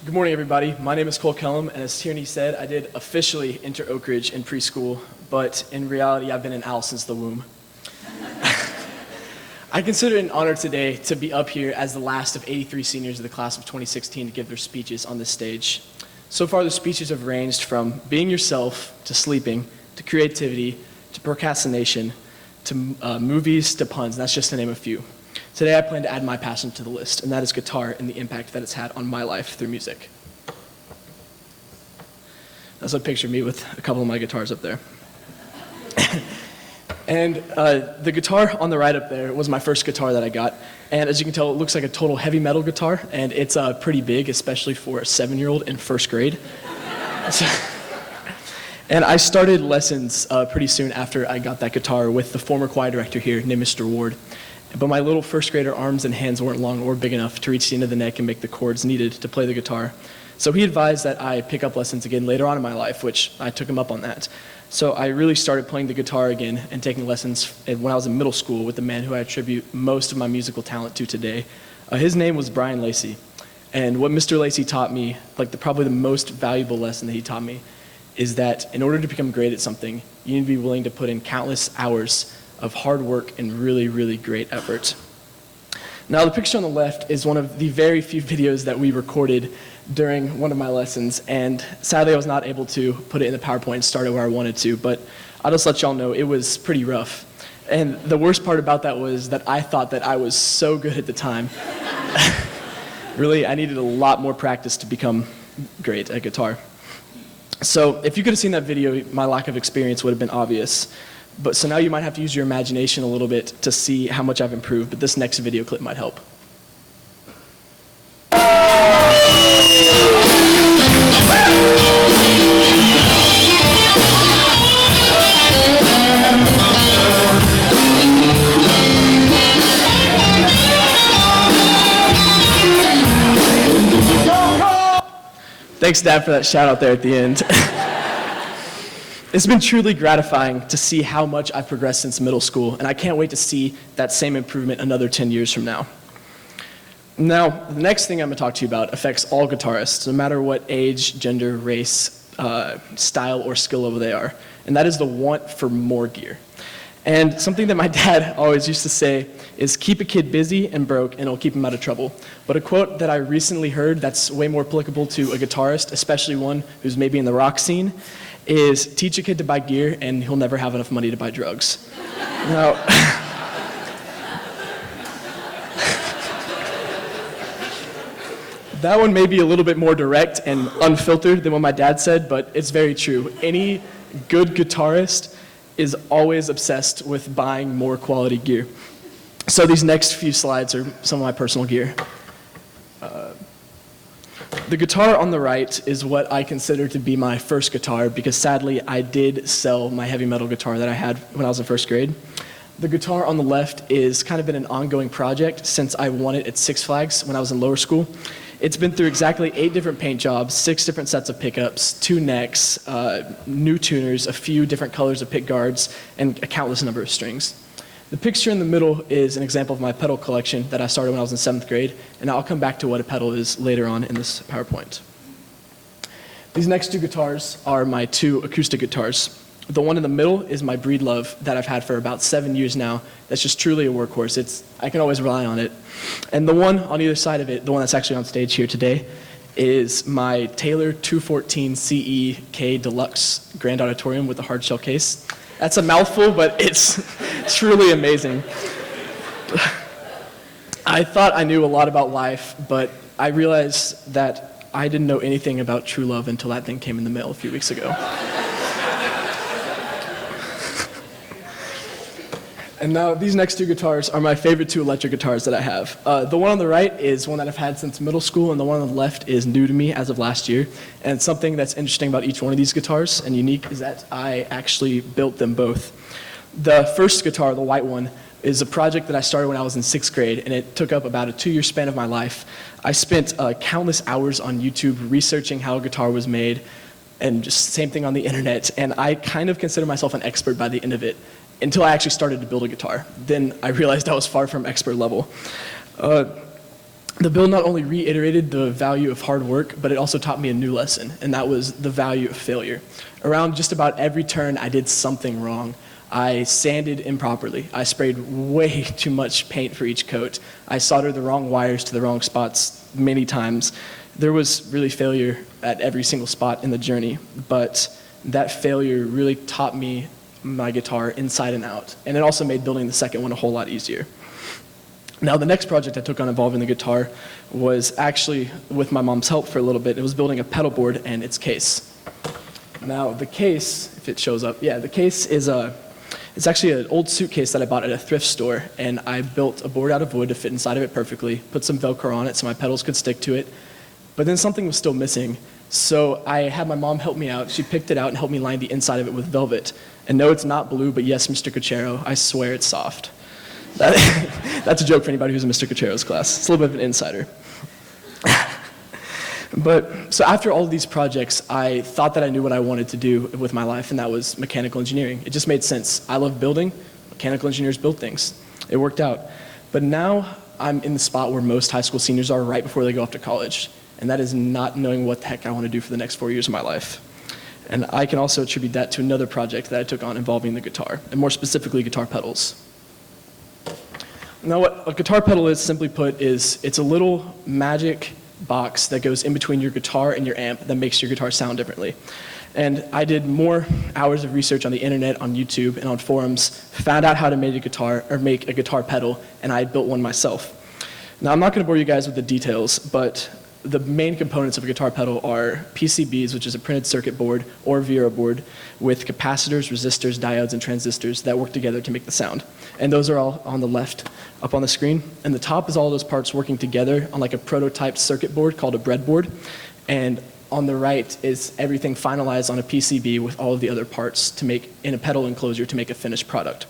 Good morning, everybody. My name is Cole Kellam, and as Tierney said, I did officially enter Oakridge in preschool, but in reality, I've been an owl since the womb. I consider it an honor today to be up here as the last of 83 seniors of the class of 2016 to give their speeches on this stage. So far, the speeches have ranged from being yourself, to sleeping, to creativity, to procrastination, to movies, to puns, and that's just to name a few. Today I plan to add my passion to the list, and that is guitar and the impact that it's had on my life through music. That's a picture of me with a couple of my guitars up there. And the guitar on the right up there was my first guitar that I got, and as you can tell, it looks like a total heavy metal guitar, and it's pretty big, especially for a 7-year-old in first grade. And I started lessons pretty soon after I got that guitar with the former choir director here named Mr. Ward. But my little first grader arms and hands weren't long or big enough to reach the end of the neck and make the chords needed to play the guitar. So he advised that I pick up lessons again later on in my life, which I took him up on that. So I really started playing the guitar again and taking lessons when I was in middle school with the man who I attribute most of my musical talent to today. His name was Brian Lacey. And what Mr. Lacey taught me, probably the most valuable lesson that he taught me, is that in order to become great at something, you need to be willing to put in countless hours of hard work and really, really great effort. Now, the picture on the left is one of the very few videos that we recorded during one of my lessons, and sadly I was not able to put it in the PowerPoint and start it where I wanted to, but I'll just let y'all know it was pretty rough. And the worst part about that was that I thought that I was so good at the time. Really, I needed a lot more practice to become great at guitar. So if you could have seen that video, my lack of experience would have been obvious. But so now you might have to use your imagination a little bit to see how much I've improved, but this next video clip might help. Thanks, Dad, for that shout out there at the end. It's been truly gratifying to see how much I've progressed since middle school, and I can't wait to see that same improvement another 10 years from now. Now, the next thing I'm going to talk to you about affects all guitarists, no matter what age, gender, race, style, or skill level they are, and that is the want for more gear. And something that my dad always used to say is keep a kid busy and broke and it'll keep him out of trouble. But a quote that I recently heard that's way more applicable to a guitarist, especially one who's maybe in the rock scene, is teach a kid to buy gear and he'll never have enough money to buy drugs. Now, that one may be a little bit more direct and unfiltered than what my dad said, but it's very true. Any good guitarist is always obsessed with buying more quality gear. So these next few slides are some of my personal gear. The guitar on the right is what I consider to be my first guitar because sadly I did sell my heavy metal guitar that I had when I was in first grade. The guitar on the left is kind of been an ongoing project since I won it at Six Flags when I was in lower school. It's been through exactly 8 different paint jobs, 6 different sets of pickups, 2 necks, new tuners, a few different colors of pick guards, and a countless number of strings. The picture in the middle is an example of my pedal collection that I started when I was in 7th grade, and I'll come back to what a pedal is later on in this PowerPoint. These next 2 guitars are my 2 acoustic guitars. The one in the middle is my Breedlove that I've had for about 7 years now. That's just truly a workhorse. I can always rely on it. And the one on either side of it, the one that's actually on stage here today, is my Taylor 214 CE K Deluxe Grand Auditorium with a hard shell case. That's a mouthful, but it's truly amazing. I thought I knew a lot about life, but I realized that I didn't know anything about true love until that thing came in the mail a few weeks ago. And now these next 2 guitars are my favorite 2 electric guitars that I have. The one on the right is one that I've had since middle school, and the one on the left is new to me as of last year. And something that's interesting about each one of these guitars and unique is that I actually built them both. The first guitar, the white one, is a project that I started when I was in 6th grade, and it took up about a 2-year span of my life. I spent countless hours on YouTube researching how a guitar was made, and just same thing on the internet, and I kind of consider myself an expert by the end of it. Until I actually started to build a guitar. Then I realized I was far from expert level. The build not only reiterated the value of hard work, but it also taught me a new lesson, and that was the value of failure. Around just about every turn, I did something wrong. I sanded improperly. I sprayed way too much paint for each coat. I soldered the wrong wires to the wrong spots many times. There was really failure at every single spot in the journey, but that failure really taught me my guitar inside and out, and it also made building the second one a whole lot easier. Now, the next project I took on involving the guitar was actually with my mom's help for a little bit. It was building a pedal board and its case. Now, the case, if it shows up, yeah, the case is it's actually an old suitcase that I bought at a thrift store, and I built a board out of wood to fit inside of it perfectly, put some Velcro on it so my pedals could stick to it, but then something was still missing. So I had my mom help me out. She picked it out and helped me line the inside of it with velvet. And no, it's not blue, but yes, Mr. Cochero, I swear it's soft. That's a joke for anybody who's in Mr. Cochero's class. It's a little bit of an insider. But so after all of these projects, I thought that I knew what I wanted to do with my life, and that was mechanical engineering. It just made sense. I love building. Mechanical engineers build things. It worked out. But now I'm in the spot where most high school seniors are right before they go off to college, and that is not knowing what the heck I want to do for the next 4 years of my life. And I can also attribute that to another project that I took on involving the guitar, and more specifically guitar pedals. Now, what a guitar pedal is, simply put, is it's a little magic box that goes in between your guitar and your amp that makes your guitar sound differently. And I did more hours of research on the internet, on YouTube, and on forums, found out how to make a guitar pedal, and I built one myself. Now, I'm not going to bore you guys with the details, but the main components of a guitar pedal are PCBs, which is a printed circuit board, or Vero board, with capacitors, resistors, diodes, and transistors that work together to make the sound. And those are all on the left up on the screen. And the top is all those parts working together on like a prototype circuit board called a breadboard. And on the right is everything finalized on a PCB with all of the other parts to make in a pedal enclosure to make a finished product.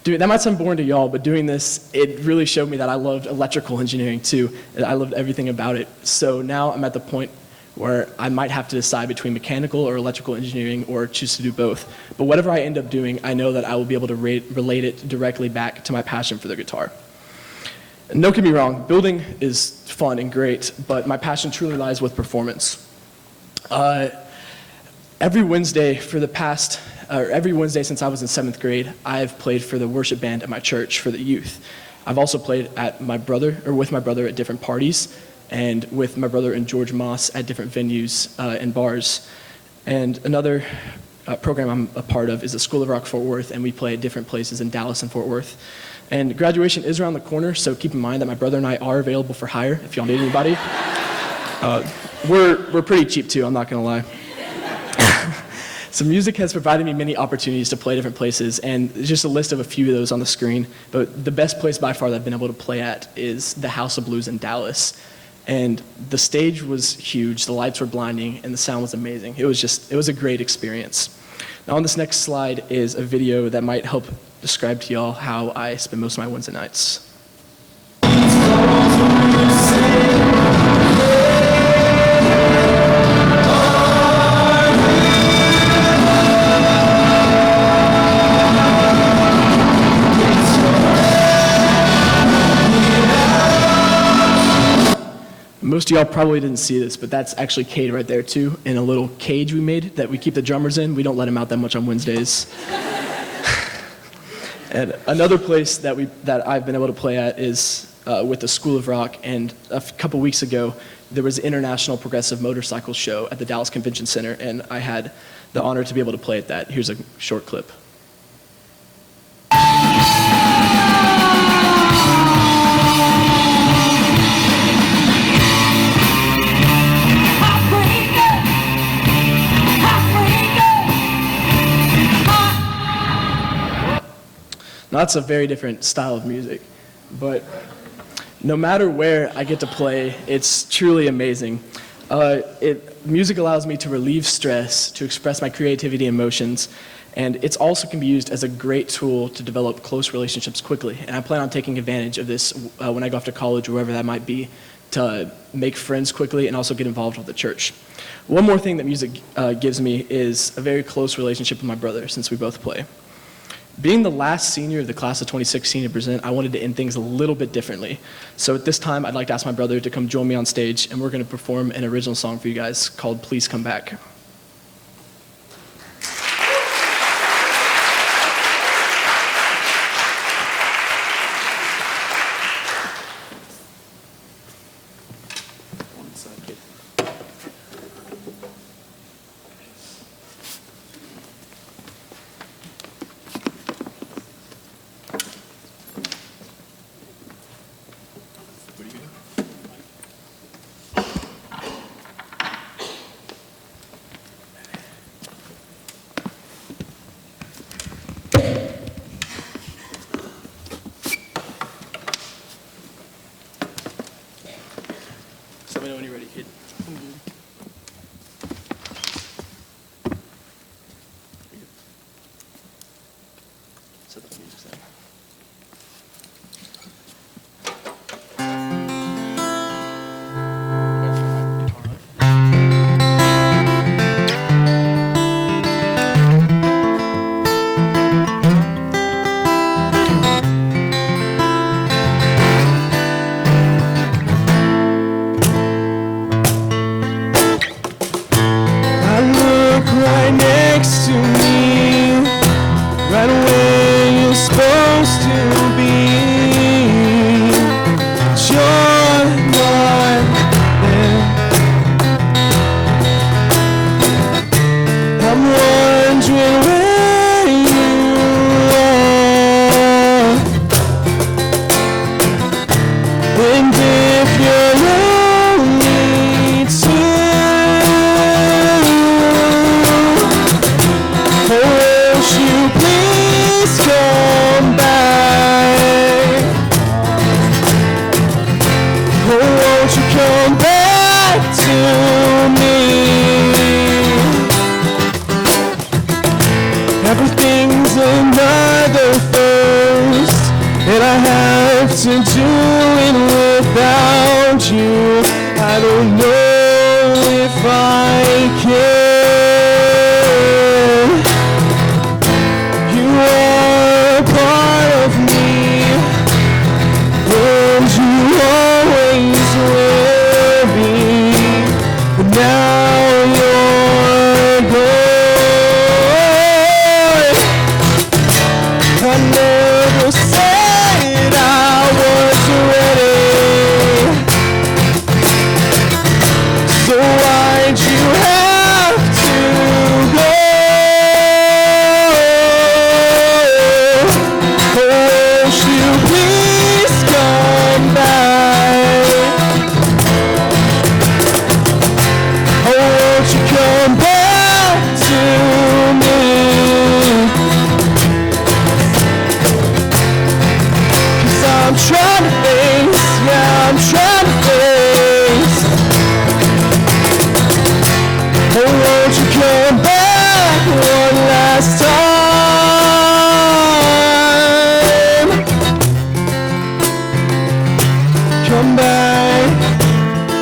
That might sound boring to y'all, but doing this, it really showed me that I loved electrical engineering too, and I loved everything about it. So now I'm at the point where I might have to decide between mechanical or electrical engineering or choose to do both. But whatever I end up doing, I know that I will be able to relate it directly back to my passion for the guitar. And don't get me wrong, building is fun and great, but my passion truly lies with performance. Every Wednesday since I was in 7th grade, I've played for the worship band at my church for the youth. I've also played with my brother at different parties, and with my brother and George Moss at different venues and bars. And another program I'm a part of is the School of Rock Fort Worth, and we play at different places in Dallas and Fort Worth. And graduation is around the corner, so keep in mind that my brother and I are available for hire if y'all need anybody. We're pretty cheap too, I'm not gonna lie. So music has provided me many opportunities to play different places, and just a list of a few of those on the screen. But the best place by far that I've been able to play at is the House of Blues in Dallas. And the stage was huge, the lights were blinding, and the sound was amazing. It was a great experience. Now on this next slide is a video that might help describe to y'all how I spend most of my Wednesday nights. Most of y'all probably didn't see this, but that's actually Cade right there too, in a little cage we made that we keep the drummers in. We don't let him out that much on Wednesdays. And another place that I've been able to play at is with the School of Rock, and a couple weeks ago, there was an International Progressive Motorcycle Show at the Dallas Convention Center, and I had the honor to be able to play at that. Here's a short clip. Now, that's a very different style of music, but no matter where I get to play, it's truly amazing. Music allows me to relieve stress, to express my creativity and emotions, and it also can be used as a great tool to develop close relationships quickly. And I plan on taking advantage of this when I go off to college or wherever that might be, to make friends quickly and also get involved with the church. One more thing that music gives me is a very close relationship with my brother, since we both play. Being the last senior of the class of 2016 to present, I wanted to end things a little bit differently. So at this time, I'd like to ask my brother to come join me on stage, and we're going to perform an original song for you guys called Please Come Back. Let me know when you're ready, kid. Set the music down. Next to me, right where you're supposed to be. But you're not there. I'm wondering where you are, and if you're lonely too. Won't you please come back? Oh, won't you come back to me? Everything's another first, and I have to do it without you. I don't know if I can. Come back,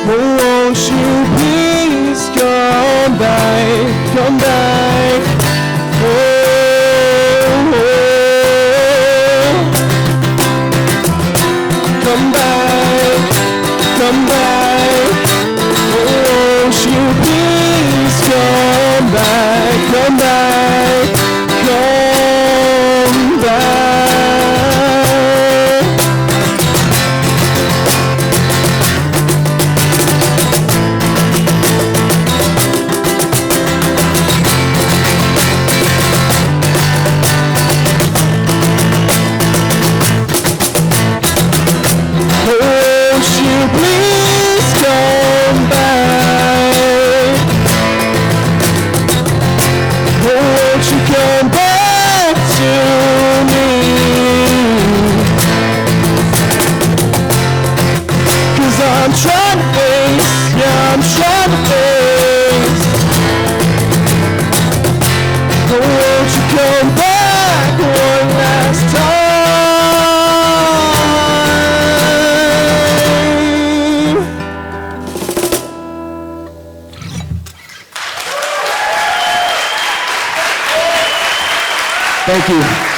oh, won't you please come back, come back, oh, oh. Come back, come back, oh, won't you please come back, come back, come back. I'm trying to face, yeah, I'm trying to face. Oh, won't you come back one last time? Thank you.